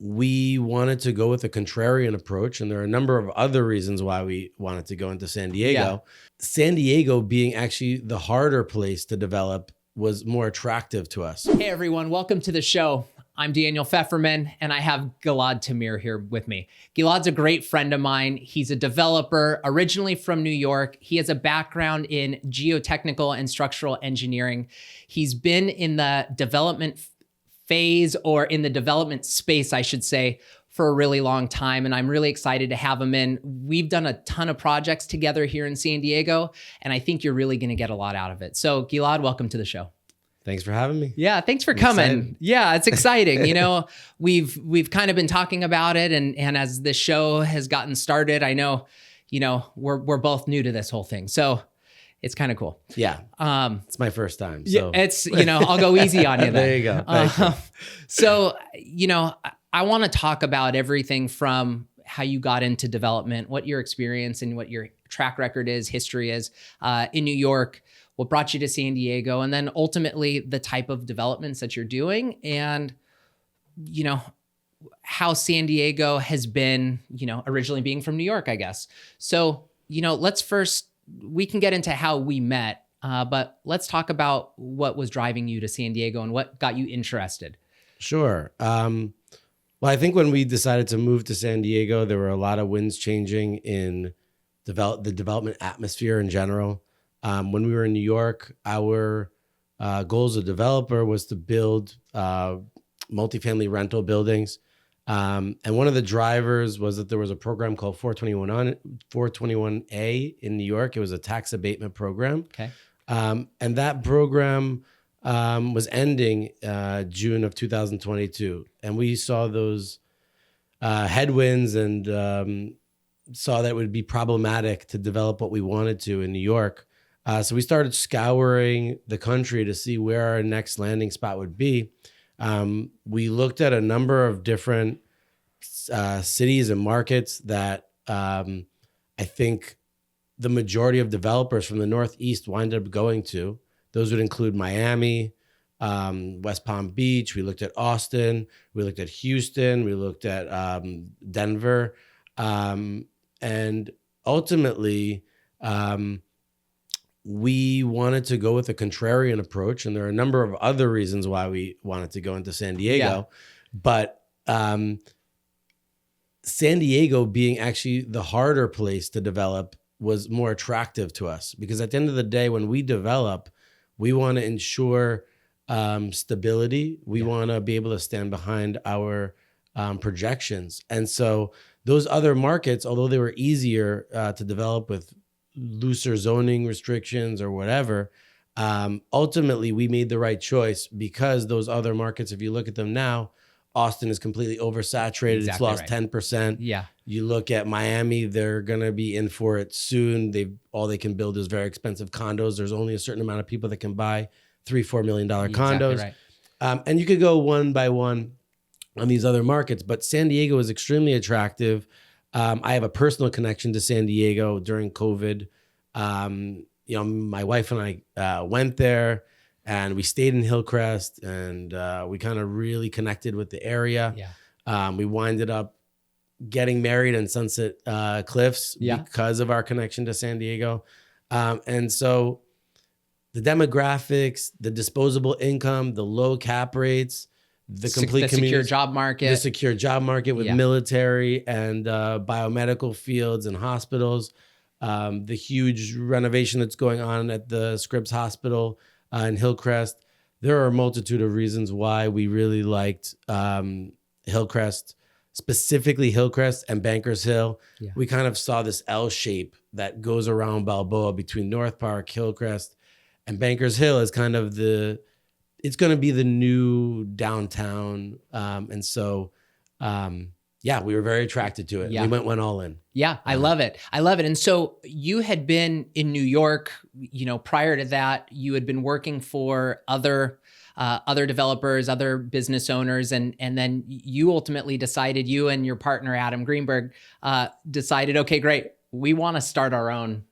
we wanted to go with a contrarian approach, and there are a number of other reasons why we wanted to go into San Diego. Yeah. San Diego being actually the harder place to develop was more attractive to us. Hey everyone, welcome to the show. I'm Daniel Pfefferman, and I have Gilad Tamir here with me. Gilad's a great friend of mine. He's a developer originally from New York. He has a background in geotechnical and structural engineering. He's been in the development phase, or in the development space, I should say, for a really long time. And I'm really excited to have him in. We've done a ton of projects together here in San Diego, and I think you're really going to get a lot out of it. So Gilad, welcome to the show. Thanks for having me. Yeah, thanks for coming. Excited. Yeah, it's exciting. You know, we've kind of been talking about it, and as this show has gotten started, I know, we're both new to this whole thing. So it's kind of cool. Yeah. It's my first time. So. Yeah, it's, I'll go easy on you then. There you go. Thank you. So, I want to talk about everything from how you got into development, what your experience and what your track record is, history is in New York, what brought you to San Diego, and then ultimately the type of developments that you're doing, and, how San Diego has been, originally being from New York, I guess. So, let's first, we can get into how we met, but let's talk about what was driving you to San Diego and what got you interested. Sure. Well, I think when we decided to move to San Diego, there were a lot of winds changing in the development atmosphere in general. When we were in New York, our goal as a developer was to build multifamily rental buildings. And one of the drivers was that there was a program called 421A in New York. It was a tax abatement program. Okay. And that program was ending June of 2022. And we saw those headwinds and saw that it would be problematic to develop what we wanted to in New York. So we started scouring the country to see where our next landing spot would be. We looked at a number of different cities and markets that I think the majority of developers from the Northeast wind up going to. Those would include Miami, West Palm Beach. We looked at Austin. We looked at Houston. We looked at Denver. And ultimately, we wanted to go with a contrarian approach. And there are a number of other reasons why we wanted to go into San Diego. Yeah. But San Diego being actually the harder place to develop was more attractive to us, because at the end of the day, when we develop, we want to ensure stability. We want to be able to stand behind our projections. And so those other markets, although they were easier to develop with looser zoning restrictions or whatever, ultimately we made the right choice, because those other markets, if you look at them now, Austin is completely oversaturated. Exactly, it's lost 10%. Yeah. You look at Miami, they're going to be in for it soon. All they can build is very expensive condos. There's only a certain amount of people that can buy $3-4 million condos. Exactly right. And you could go one by one on these other markets, but San Diego is extremely attractive. I have a personal connection to San Diego during COVID. My wife and I went there, and we stayed in Hillcrest, and we kind of really connected with the area. Yeah. We winded up getting married in Sunset Cliffs because of our connection to San Diego. And so the demographics, the disposable income, the low cap rates, the complete secure job market, the secure job market with military and biomedical fields and hospitals, the huge renovation that's going on at the Scripps Hospital in Hillcrest. There are a multitude of reasons why we really liked Hillcrest, specifically Hillcrest and Bankers Hill. Yeah. We kind of saw this L shape that goes around Balboa between North Park, Hillcrest, and Bankers Hill is kind of it's going to be the new downtown. And so, we were very attracted to it. Yeah. We went all in. Yeah, I love it. I love it. And so you had been in New York, prior to that, you had been working for other developers, other business owners. And then you ultimately decided, you and your partner, Adam Greenberg, decided, okay, great. We want to start our own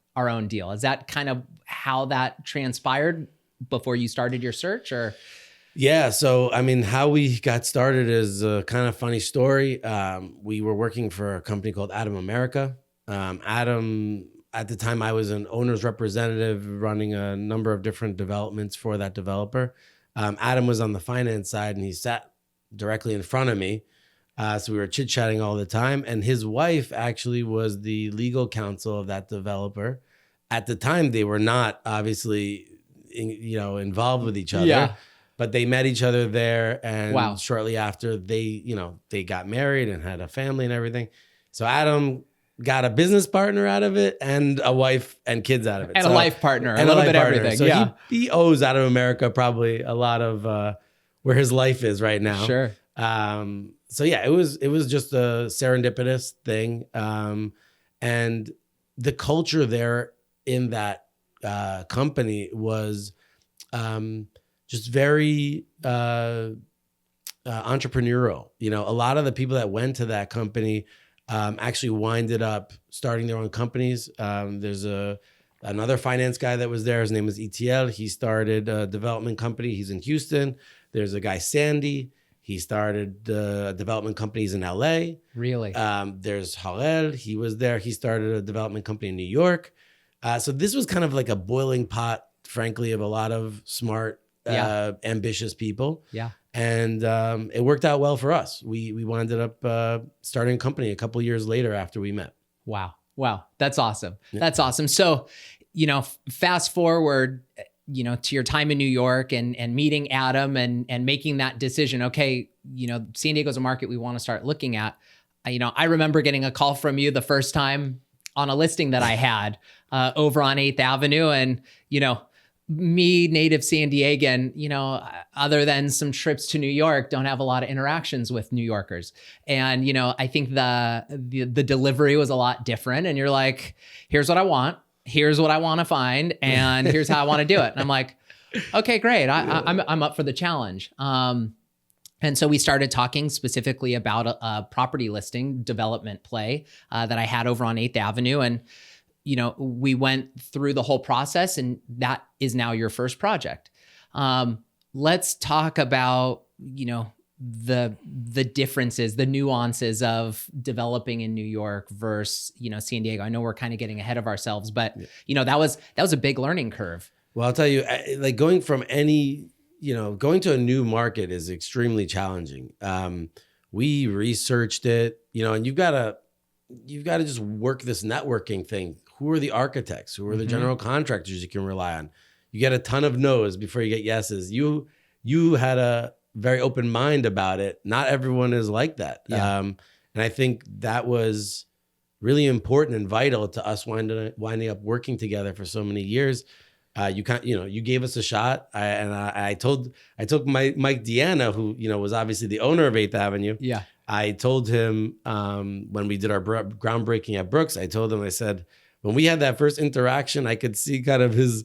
deal. Is that kind of how that transpired before you started your search, or? Yeah. So, I mean, how we got started is a kind of funny story. We were working for a company called Adam America. Adam, at the time, I was an owner's representative running a number of different developments for that developer. Adam was on the finance side and he sat directly in front of me. So we were chit-chatting all the time. And his wife actually was the legal counsel of that developer. At the time, they were not obviously, involved with each other. Yeah. But they met each other there, and Wow. shortly after they got married and had a family and everything. So Adam got a business partner out of it and a wife and kids out of it. And so, a life partner, and a little life bit partner. everything. So Yeah. he owes Out of America probably a lot of where his life is right now. Sure. So yeah, it was just a serendipitous thing. And the culture there in that company was just very entrepreneurial. A lot of the people that went to that company actually winded up starting their own companies. There's another finance guy that was there. His name was ETL. He started a development company. He's in Houston. There's a guy, Sandy. He started development companies in LA. Really? There's Harel. He was there. He started a development company in New York. So this was kind of like a boiling pot, frankly, of a lot of smart, ambitious people. Yeah. And it worked out well for us. We ended up starting a company a couple of years later after we met. Wow. That's awesome. Yeah. That's awesome. So, fast forward, to your time in New York and meeting Adam and making that decision. Okay, San Diego's a market we want to start looking at. I remember getting a call from you the first time on a listing that I had over on 8th Avenue. And, me, native San Diegan, other than some trips to New York, don't have a lot of interactions with New Yorkers. And, I think the delivery was a lot different. And you're like, here's what I want. Here's what I want to find. And here's how I want to do it. And I'm like, okay, great. I'm up for the challenge. And so we started talking specifically about a property listing development play that I had over on 8th Avenue. And, we went through the whole process, and that is now your first project. Let's talk about, the differences, the nuances of developing in New York versus, San Diego. I know we're kind of getting ahead of ourselves, but, that was a big learning curve. Well, I'll tell you, like going to a new market is extremely challenging. We researched it, and you've got to just work this networking thing. Who are the architects? Who are the general contractors you can rely on? You get a ton of no's before you get yeses. You had a very open mind about it. Not everyone is like that. Yeah. And I think that was really important and vital to us winding up working together for so many years. You gave us a shot. I told Mike Deanna, who, was obviously the owner of 8th Avenue. Yeah. I told him when we did our groundbreaking at Brooks, I said, when we had that first interaction, I could see kind of his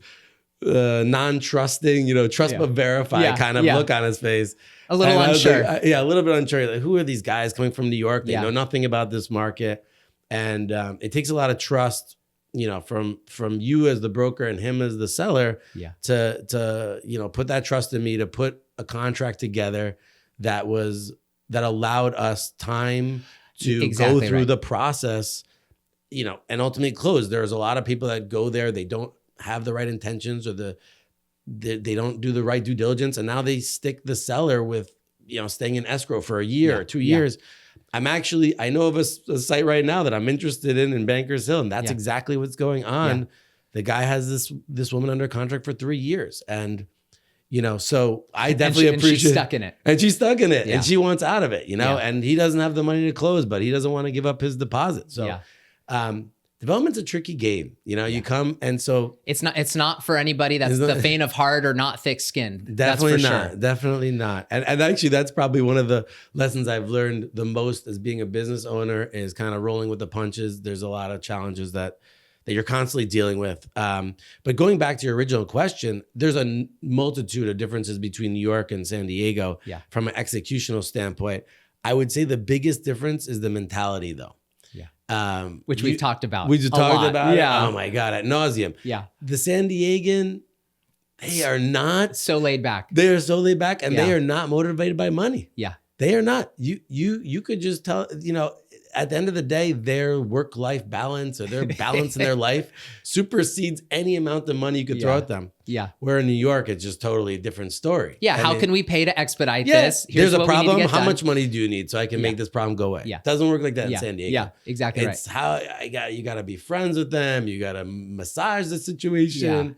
non-trusting, trust but verify kind of look on his face. A little unsure. Like, a little bit unsure. Like, who are these guys coming from New York? They know nothing about this market. And it takes a lot of trust, from you as the broker and him as the seller to put that trust in me, to put a contract together that allowed us time to go through the process, and ultimately close. There's a lot of people that go there, they don't have the right intentions, or they don't do the right due diligence, and now they stick the seller with, staying in escrow for a year or 2 years. I know of a site right now that I'm interested in Bankers Hill, and that's exactly what's going on. Yeah. The guy has this woman under contract for 3 years, and so I definitely appreciate. She's stuck in it. And she's stuck in it, and she wants out of it, and he doesn't have the money to close, but he doesn't want to give up his deposit. So development's a tricky game. You come, and so it's not for anybody that's the faint of heart or not thick-skinned. Definitely that's for not. Sure. Definitely not. And actually, that's probably one of the lessons I've learned the most as being a business owner, is kind of rolling with the punches. There's a lot of challenges that you're constantly dealing with. But going back to your original question, there's a multitude of differences between New York and San Diego from an executional standpoint. I would say the biggest difference is the mentality, though. Which we've talked about. We just talked about it. Oh my God, ad nauseum. Yeah. The San Diegan They are not so laid back. They are so laid back, and Yeah. they are not motivated by money. Yeah. They are not. You could just tell, at the end of the day, their work-life balance or their balance in their life supersedes any amount of money you could throw Yeah. at them. Yeah. Where in New York, it's just totally a different story. Yeah. And how can we pay to expedite this? There's a what we need to problem. get How done. much money do you need so I can Yeah. make this problem go away? Yeah. Doesn't work like that in Yeah. San Diego. Yeah, exactly It's how you got to be friends with them. You got to massage the situation.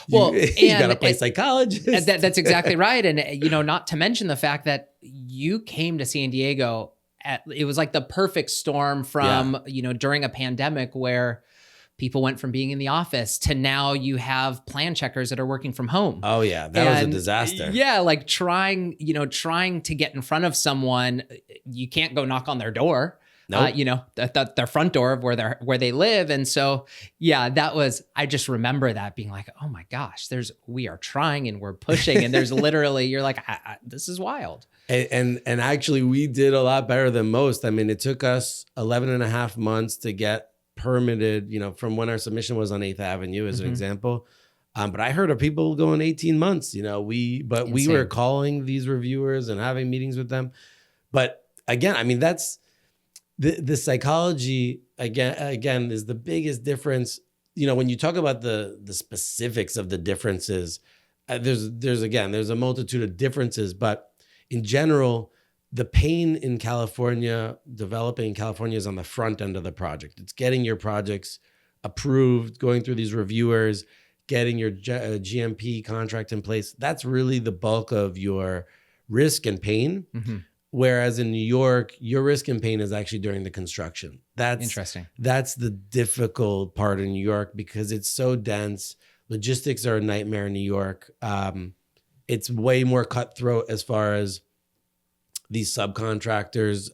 Well, you got to play psychologist. That's exactly right. And, not to mention the fact that you came to San Diego it was like the perfect storm from, during a pandemic where people went from being in the office to now you have plan checkers that are working from home. Oh yeah. That was a disaster. Yeah. Like trying to get in front of someone, you can't go knock on their door. Nope. Their front door of where they live. And so, I just remember that being like, oh my gosh, we are trying and we're pushing and there's literally, you're like, this is wild. And actually we did a lot better than most. I mean, it took us 11 and a half months to get permitted, from when our submission was on 8th Avenue as an example. But I heard of people going 18 months, we were calling these reviewers and having meetings with them. But again, I mean, that's, the psychology again is the biggest difference. When you talk about the specifics of the differences, there's a multitude of differences, but in general, the pain in California, developing in California, is on the front end of the project. It's getting your projects approved, going through these reviewers, getting your GMP contract in place. That's really the bulk of your risk and pain. Mm-hmm. Whereas in New York, your risk and pain is actually during the construction. That's interesting. That's the difficult part in New York because it's so dense. Logistics are a nightmare in New York. It's way more cutthroat as far as these subcontractors.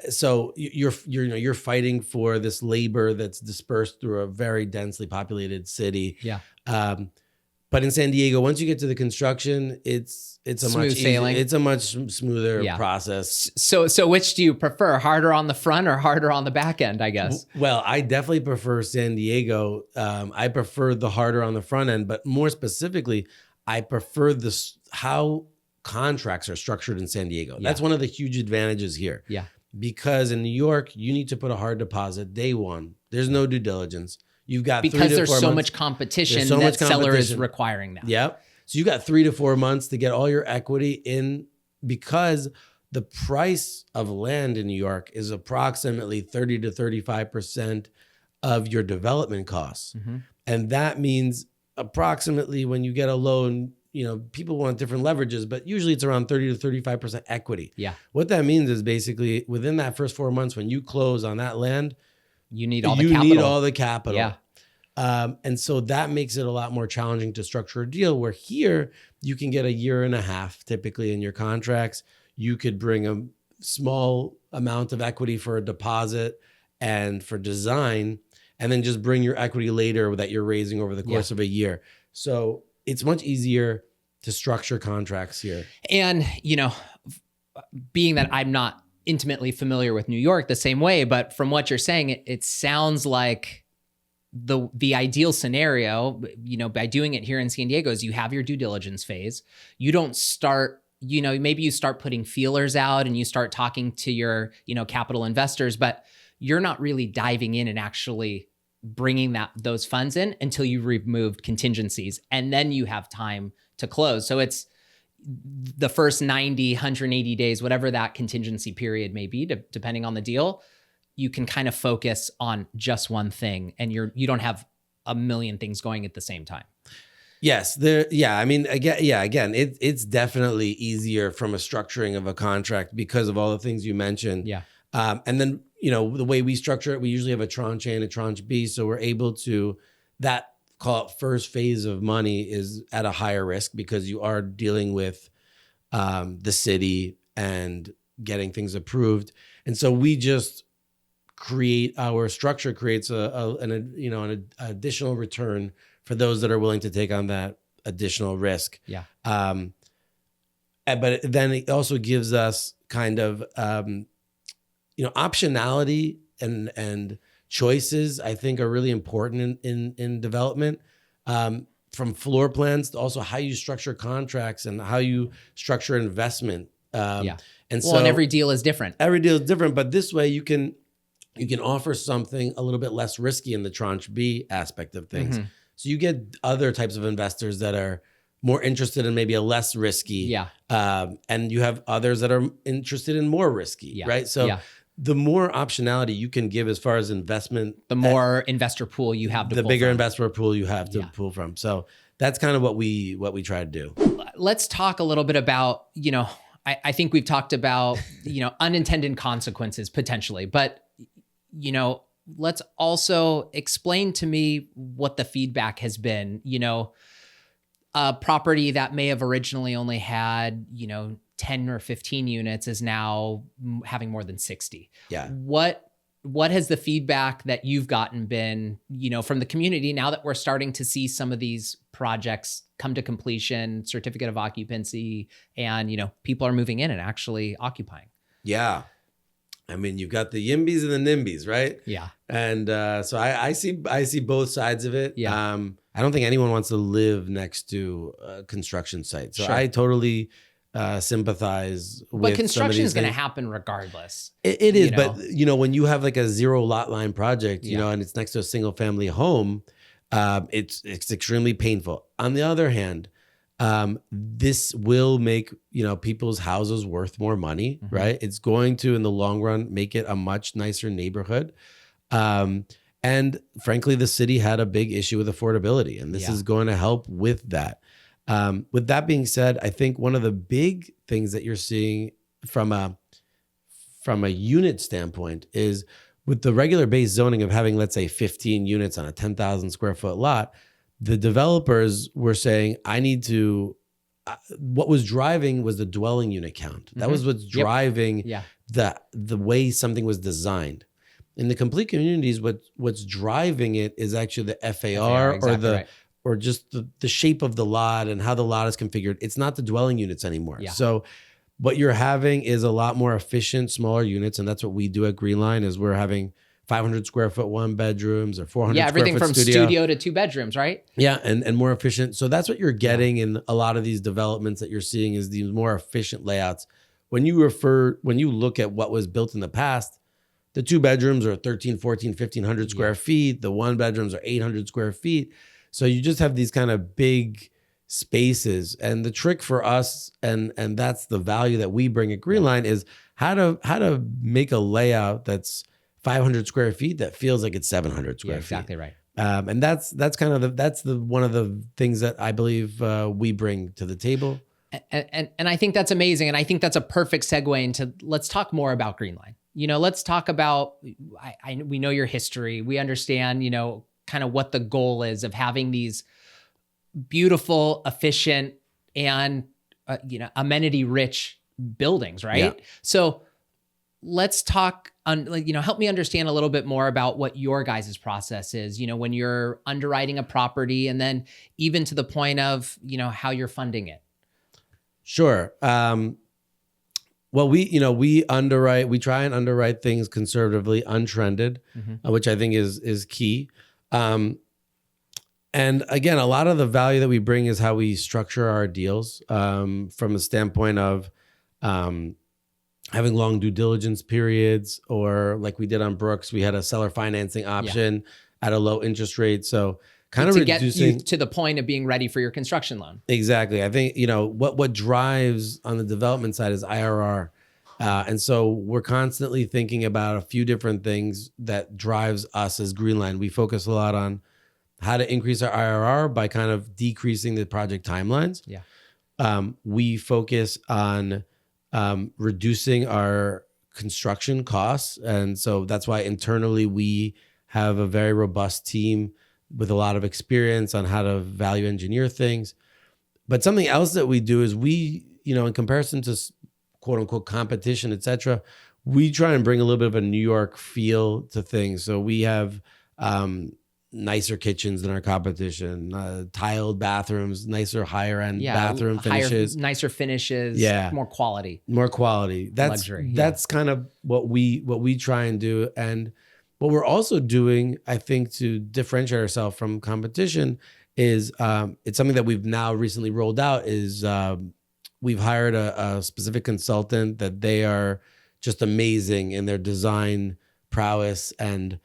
So you're fighting for this labor that's dispersed through a very densely populated city. Yeah. But in San Diego, once you get to the construction, it's a smooth sailing. It's a much smoother process. So which do you prefer? Harder on the front or harder on the back end, I guess? Well, I definitely prefer San Diego. I prefer the harder on the front end, but more specifically, I prefer how contracts are structured in San Diego. Yeah. That's one of the huge advantages here. Yeah. Because in New York, you need to put a hard deposit day one. There's no due diligence. You've got because there's so much competition that seller is requiring that. Yep. So you got 3 to 4 months to get all your equity in, because the price of land in New York is approximately 30 to 35% of your development costs. Mm-hmm. And that means approximately when you get a loan, people want different leverages, but usually it's around 30 to 35% equity. Yeah. What that means is basically within that first 4 months, when you close on that land, you need all the capital. Yeah. And so that makes it a lot more challenging to structure a deal, where here you can get a year and a half typically in your contracts. You could bring a small amount of equity for a deposit and for design, and then just bring your equity later that you're raising over the course of a year. So it's much easier to structure contracts here. And, being that I'm not intimately familiar with New York the same way, but from what you're saying, it sounds like the ideal scenario, by doing it here in San Diego, is you have your due diligence phase. You don't start, maybe you start putting feelers out and you start talking to your, capital investors, but you're not really diving in and actually bringing those funds in until you've removed contingencies, and then you have time to close. So it's the first 90, 180 days, whatever that contingency period may be, depending on the deal, you can kind of focus on just one thing, and you don't have a million things going at the same time. Yes. Again, it's definitely easier from a structuring of a contract because of all the things you mentioned. Yeah. And then, the way we structure it, we usually have a tranche A and a tranche B. So we're able to, that call it first phase of money is at a higher risk because you are dealing with the city and getting things approved. And so we just our structure creates an additional return for those that are willing to take on that additional risk. Yeah. But then it also gives us kind of, optionality and choices, I think, are really important in development. from floor plans to also how you structure contracts and how you structure investment. And and every deal is different. Every deal is different, but this way you can offer something a little bit less risky in the tranche B aspect of things. So you get other types of investors that are more interested in maybe a less risky. And you have others that are interested in more risky, right? So the more optionality you can give as far as investment, the more investor pool you have to the pull bigger from. investor pool you have to pull from. So that's kind of what we try to do. Let's talk a little bit about, I think we've talked about, unintended consequences potentially, but, let's also explain to me what the feedback has been. A property that may have originally only had, 10 or 15 units is now having more than 60. What has the feedback that you've gotten been, from the community now that we're starting to see some of these projects come to completion, certificate of occupancy, and, people are moving in and actually occupying? Yeah. I mean, you've got the YIMBYs and the NIMBYs, right? Yeah. And so I see both sides of it. Yeah. I don't think anyone wants to live next to a construction site. So Sure. I totally sympathize with But construction is some of going to these things. happen regardless. It is, you but know? when you have like a 0 lot line project, and it's next to a single family home, it's extremely painful. On the other hand, this will make, people's houses worth more money, right? It's going to, in the long run, make it a much nicer neighborhood. And frankly, the city had a big issue with affordability, and this is going to help with that. With that being said, I think one of the big things that you're seeing from a unit standpoint is with the regular base zoning of having, let's say, 15 units on a 10,000 square foot lot, the developers were saying, I need to, what was driving was the dwelling unit count. That was what's driving the way something was designed. In the complete communities, what's driving it is actually the FAR exactly or just the shape of the lot and how the lot is configured. It's not the dwelling units anymore. Yeah. So what you're having is a lot more efficient, smaller units. And that's what we do at Greenline is we're having 500 square foot 1 bedrooms or 400 square everything foot from studio to 2 bedrooms, right? Yeah, and more efficient. So that's what you're getting in a lot of these developments that you're seeing is these more efficient layouts. When you look at what was built in the past, the 2 bedrooms are 13, 14, 1,500 square feet. The 1 bedrooms are 800 square feet. So you just have these kind of big spaces. And the trick for us, and that's the value that we bring at Greenline, is how to make a layout that's 500 square feet that feels like it's 700 square feet. Exactly right. And that's kind of one of the things that I believe we bring to the table. And I think that's amazing. And I think that's a perfect segue into, let's talk more about Greenline. Let's talk about, we know your history. We understand, kind of what the goal is of having these beautiful, efficient, and, amenity rich buildings, right? Yeah. So let's talk on, help me understand a little bit more about what your guys' process is, when you're underwriting a property, and then even to the point of, how you're funding it. Sure. Well, we try and underwrite things conservatively, untrended, which I think is key. And again, a lot of the value that we bring is how we structure our deals, from a standpoint of having long due diligence periods, or like we did on Brooks, we had a seller financing option at a low interest rate. So kind of reducing, get you to the point of being ready for your construction loan. Exactly. I think, what drives on the development side is IRR. And so we're constantly thinking about a few different things that drives us as Greenline. We focus a lot on how to increase our IRR by kind of decreasing the project timelines. Yeah. We focus on reducing our construction costs. And so that's why internally we have a very robust team with a lot of experience on how to value engineer things. But something else that we do is we, in comparison to quote unquote competition, et cetera, we try and bring a little bit of a New York feel to things. So we have nicer kitchens than our competition, tiled bathrooms, nicer higher end bathroom finishes, nicer finishes, more quality. That's luxury. That's kind of what we try and do. And what we're also doing, I think, to differentiate ourselves from competition is it's something that we've now recently rolled out is we've hired a specific consultant that they are just amazing in their design prowess, and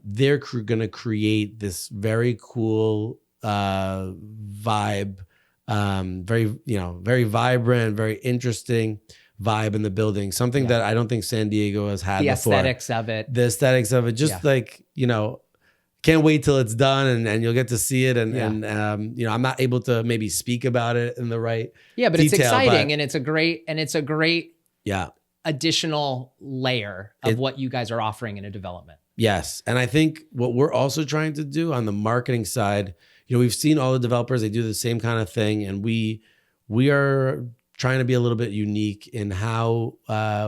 they're going to create this very cool vibe, very vibrant, very interesting vibe in the building. Something that I don't think San Diego has had before. The aesthetics of it, just can't wait till it's done and you'll get to see it. And I'm not able to maybe speak about it in the right but detail, it's exciting, and it's a great yeah additional layer of what you guys are offering in a development. Yes. And I think what we're also trying to do on the marketing side, we've seen all the developers, they do the same kind of thing. And we are trying to be a little bit unique in how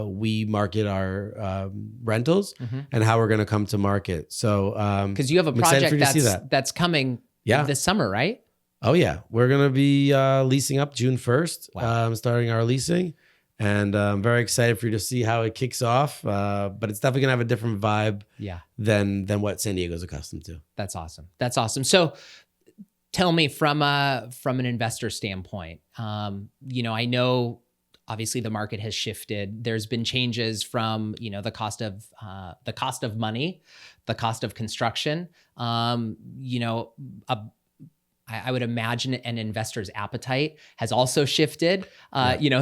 we market our rentals and how we're going to come to market. So, because you have a project that's coming this summer, right? Oh yeah. We're going to be leasing up June 1st, starting our leasing. And I'm very excited for you to see how it kicks off. But it's definitely gonna have a different vibe than what San Diego's accustomed to. That's awesome. So tell me from an investor standpoint, I know obviously the market has shifted. There's been changes from, the cost of money, the cost of construction, I would imagine an investor's appetite has also shifted,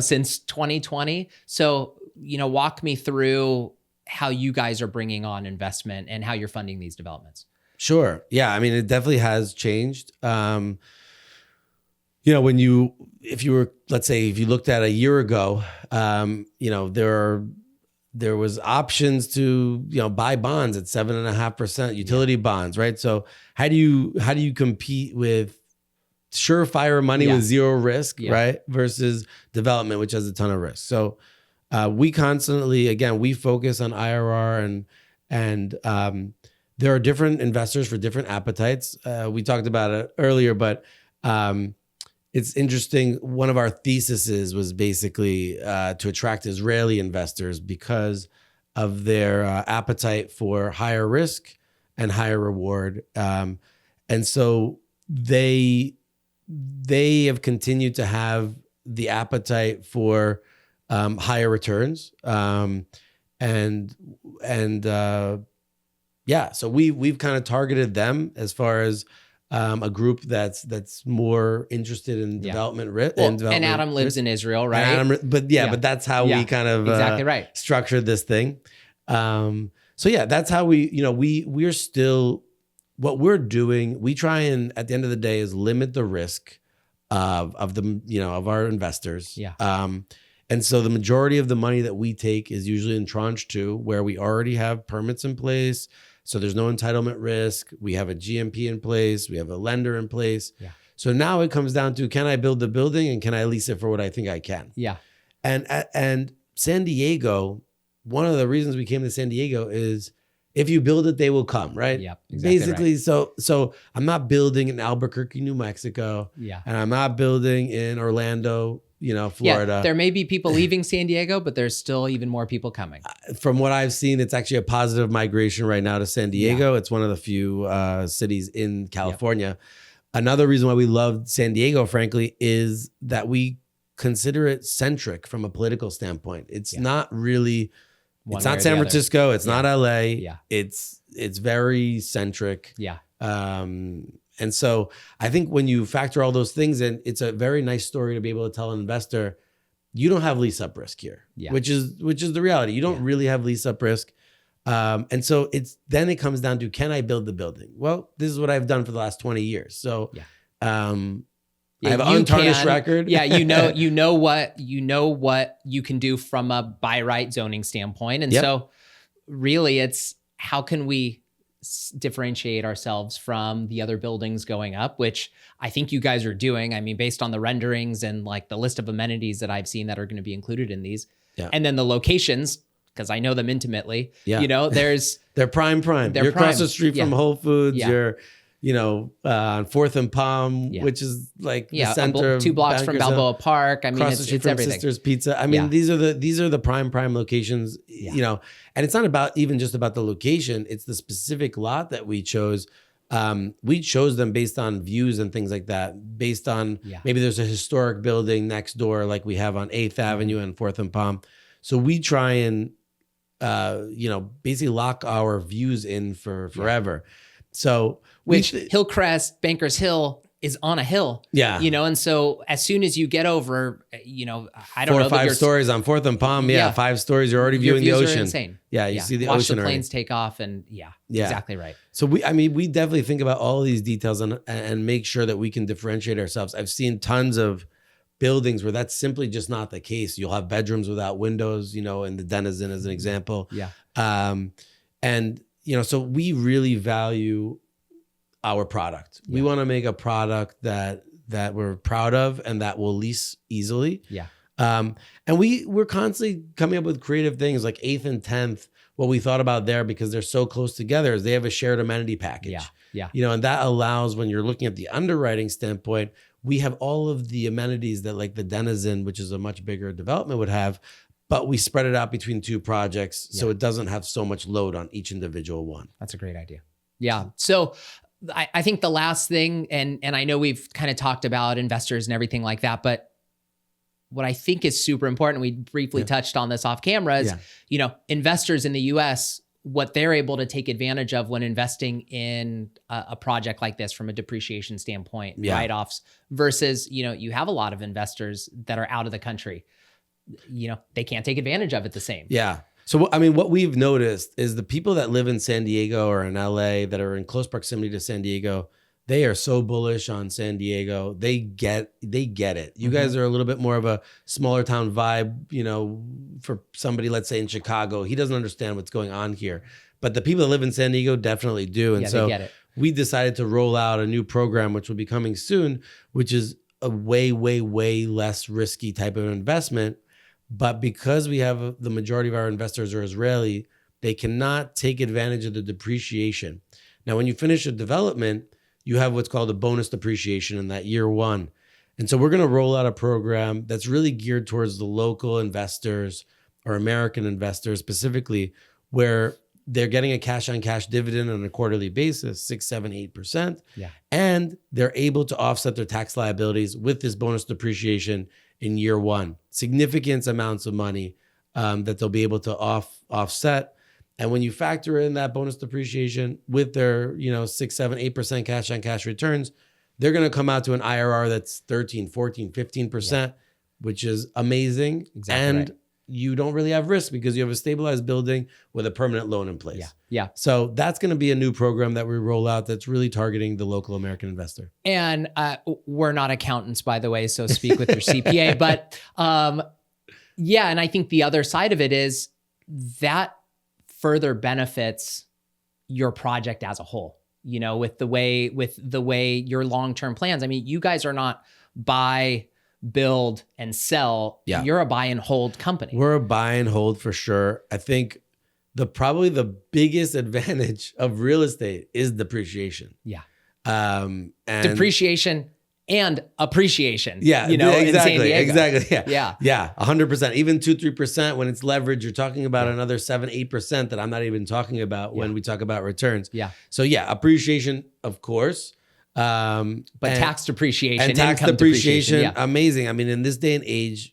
since 2020. So, walk me through how you guys are bringing on investment and how you're funding these developments. Sure. Yeah. I mean, it definitely has changed. If you looked at a year ago, there was options to, buy bonds at 7.5%, utility bonds, right? So how do you compete with surefire money with zero risk, right? Versus development, which has a ton of risk. So we constantly, again, we focus on IRR and there are different investors for different appetites. We talked about it earlier, but it's interesting. One of our theses was basically to attract Israeli investors because of their appetite for higher risk and higher reward. And so they have continued to have the appetite for higher returns. So we've kind of targeted them as far as a group that's more interested in development risk. And Adam lives in Israel, right? But that's how we kind of structured this thing. That's how we're still, what we're doing, we try and at the end of the day is limit the risk of our investors. Yeah. And so the majority of the money that we take is usually in tranche 2, where we already have permits in place. So there's no entitlement risk. We have a GMP in place. We have a lender in place. Yeah. So now it comes down to, can I build the building and can I lease it for what I think I can? Yeah. And San Diego, one of the reasons we came to San Diego is if you build it, they will come, right? Yeah, exactly. Basically, right. So I'm not building in Albuquerque, New Mexico. Yeah. And I'm not building in Orlando, Florida. Yeah, there may be people leaving San Diego, but there's still even more people coming. From what I've seen, it's actually a positive migration right now to San Diego. Yeah. It's one of the few cities in California. Yep. Another reason why we love San Diego, frankly, is that we consider it centric from a political standpoint. It's not really, it's not San Francisco. It's not LA. Yeah. It's very centric. Yeah. And so I think when you factor all those things in, it's a very nice story to be able to tell an investor, you don't have lease up risk here, which is the reality. You don't really have lease up risk. And so then it comes down to, can I build the building? Well, this is what I've done for the last 20 years. So I have an untarnished record. Yeah. You know what you can do from a by right zoning standpoint. And so really it's, how can we differentiate ourselves from the other buildings going up, which I think you guys are doing. I mean, based on the renderings and like the list of amenities that I've seen that are going to be included in these, and then the locations, because I know them intimately. Yeah. They're prime. You're across the street from Whole Foods. Yeah. You're on 4th and Palm, which is like the center of 2 blocks from Balboa Park. I mean, it's everything. Sister's Pizza. I mean, these are the prime locations. And it's not about even just about the location. It's the specific lot that we chose. We chose them based on views and things like that, based on maybe there's a historic building next door like we have on 8th Avenue and 4th and Palm. So we try and, basically lock our views in for forever. So which Hillcrest, Bankers Hill is on a hill. Yeah. And so as soon as you get over, I don't know. 4 or 5 that stories on 4th and Palm. Yeah. 5 stories. You're already viewing the ocean. Insane. Yeah. You see the Watch ocean the planes already. take off and exactly right. So we definitely think about all of these details and make sure that we can differentiate ourselves. I've seen tons of buildings where that's simply just not the case. You'll have bedrooms without windows, in the Denizen as an example. Yeah. So we really value our product. We want to make a product that we're proud of and that will lease easily. Yeah. And we're constantly coming up with creative things like 8th and 10th. What we thought about there, because they're so close together, is they have a shared amenity package. Yeah. And that allows, when you're looking at the underwriting standpoint, we have all of the amenities that like the Denizen, which is a much bigger development, would have, but we spread it out between 2 projects so it doesn't have so much load on each individual one. That's a great idea. Yeah. So I think the last thing, and I know we've kind of talked about investors and everything like that, but what I think is super important, we briefly touched on this off camera, is, investors in the US, what they're able to take advantage of when investing in a project like this from a depreciation standpoint, write-offs, versus, you have a lot of investors that are out of the country. They can't take advantage of it the same. Yeah. So, what we've noticed is the people that live in San Diego or in LA that are in close proximity to San Diego, they are so bullish on San Diego. They get it. You guys are a little bit more of a smaller town vibe, for somebody, let's say in Chicago, he doesn't understand what's going on here. But the people that live in San Diego definitely do. And so they get it. We decided to roll out a new program, which will be coming soon, which is a way, way, way less risky type of investment. But because we have the majority of our investors are Israeli, they cannot take advantage of the depreciation. Now, when you finish a development, you have what's called a bonus depreciation in that year 1. And so we're going to roll out a program that's really geared towards the local investors or American investors specifically, where they're getting a cash on cash dividend on a quarterly basis, 6, 7, 8%. Yeah. And they're able to offset their tax liabilities with this bonus depreciation in year 1, significant amounts of money that they'll be able to offset. And when you factor in that bonus depreciation with their 6, 7, 8% cash on cash returns, they're going to come out to an IRR that's 13, 14, 15%, which is amazing. Exactly. And you don't really have risk because you have a stabilized building with a permanent loan in place. Yeah. So that's going to be a new program that we roll out that's really targeting the local American investor. And we're not accountants, by the way, so speak with your CPA. But and I think the other side of it is that further benefits your project as a whole, with the way your long-term plans. I mean, you guys are not buy, build, and sell. Yeah. You're a buy and hold company. We're a buy and hold for sure. I think probably the biggest advantage of real estate is depreciation. Yeah. And depreciation and appreciation. Yeah. Exactly. In San Diego. Exactly. Yeah. Yeah. 100%. Even 2-3% when it's leveraged, you're talking about another 7-8% that I'm not even talking about when we talk about returns. Yeah. So appreciation, of course. But tax depreciation and tax depreciation, yeah. Amazing. I mean, in this day and age,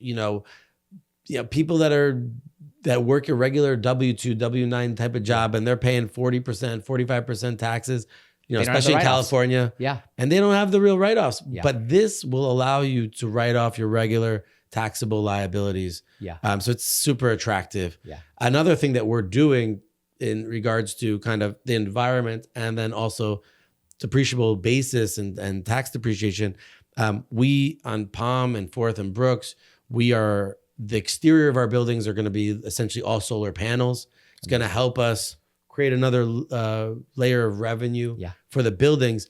people that work a regular W-2, W-9 type of job, and they're paying 40%, 45% taxes, especially in California. Yeah. And they don't have the real write-offs. Yeah. But this will allow you to write off your regular taxable liabilities. Yeah. So it's super attractive. Yeah. Another thing that we're doing in regards to kind of the environment and then also depreciable basis and tax depreciation, we on Palm and 4th and Brooks, the exterior of our buildings are going to be essentially all solar panels. It's going to help us create another layer of revenue for the buildings,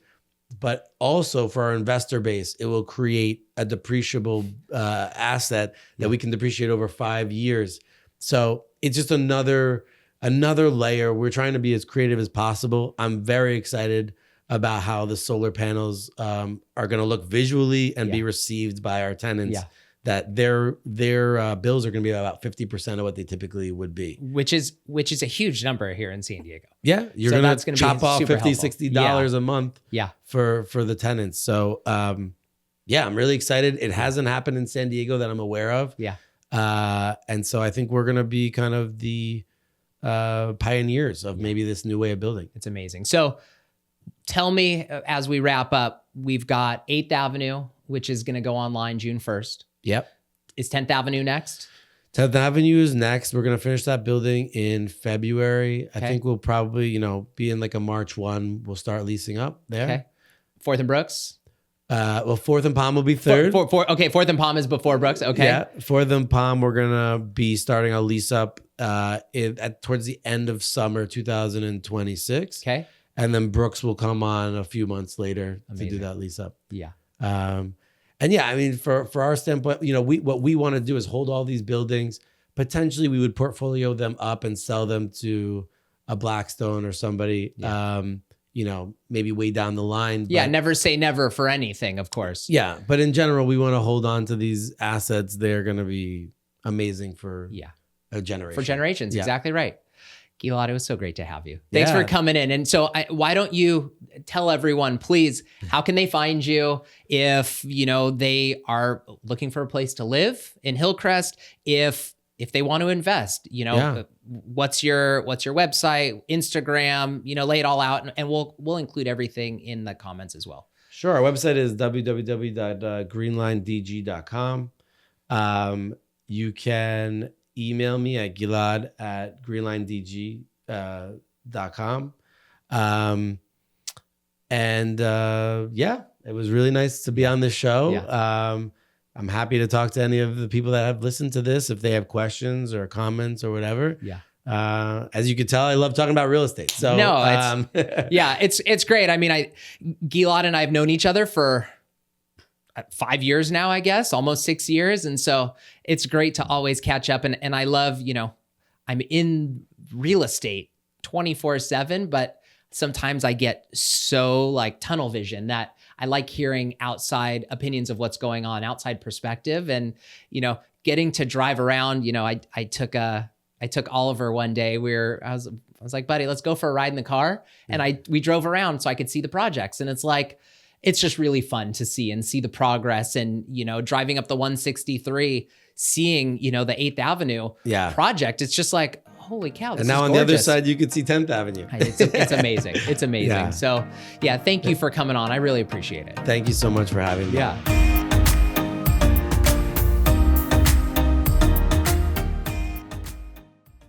but also for our investor base, it will create a depreciable asset that we can depreciate over 5 years. So it's just another layer. We're trying to be as creative as possible. I'm very excited about how the solar panels are going to look visually and be received by our tenants. that their bills are going to be about 50% of what they typically would be. Which is a huge number here in San Diego. Yeah, you're So going that's to gonna chop be off super $50, helpful. $60 a month Yeah. for the tenants. So yeah, I'm really excited. It hasn't happened in San Diego that I'm aware of. Yeah. And so I think we're going to be kind of the pioneers of maybe this new way of building. It's amazing. So tell me, as we wrap up, we've got 8th Avenue, which is going to go online June 1st. Yep. Is 10th Avenue next? 10th Avenue is next. We're going to finish that building in February. I Okay. think we'll probably, be in like a March 1. We'll start leasing up there. Okay. 4th and Brooks? Well, 4th and Palm will be third. Okay, 4th and Palm is before Brooks. Okay. Yeah, 4th and Palm, we're going to be starting our lease up towards the end of summer 2026. Okay. And then Brooks will come on a few months later to Amazing. do that lease up. Yeah. And yeah, I mean, for our standpoint, what we want to do is hold all these buildings. Potentially, we would portfolio them up and sell them to a Blackstone or somebody, maybe way down the line. Yeah, But, never say never for anything, of course. yeah, but in general, we want to hold on to these assets. They're going to be amazing for a generation. For generations, Yeah. exactly right. Gilad, it was so great to have you. Thanks Yeah. for coming in. And so why don't you tell everyone, please, how can they find you if, they are looking for a place to live in Hillcrest, if they want to invest, what's your website, Instagram, lay it all out, and we'll include everything in the comments as well. Sure. Our website is www.greenlinedg.com. You can email me at gilad@greenlinedg.com. It was really nice to be on this show. Yeah. I'm happy to talk to any of the people that have listened to this if they have questions or comments or whatever. Yeah. As you can tell, I love talking about real estate. So No, it's great. I mean, Gilad and I have known each other for 5 years now, I guess, almost 6 years. And so it's great to always catch up. And I love, I'm in real estate 24/7, but sometimes I get so like tunnel vision that I like hearing outside opinions of what's going on, outside perspective. And, getting to drive around, I took Oliver one day. I was like, buddy, let's go for a ride in the car. And we drove around so I could see the projects. And it's like, it's just really fun to see the progress and, driving up the 163, seeing, the 8th Avenue project. It's just like, holy cow. This and now is on gorgeous. the other side, you can see 10th Avenue. It's amazing. It's amazing. Yeah. So yeah, thank you for coming on. I really appreciate it. Thank you so much for having me. Yeah.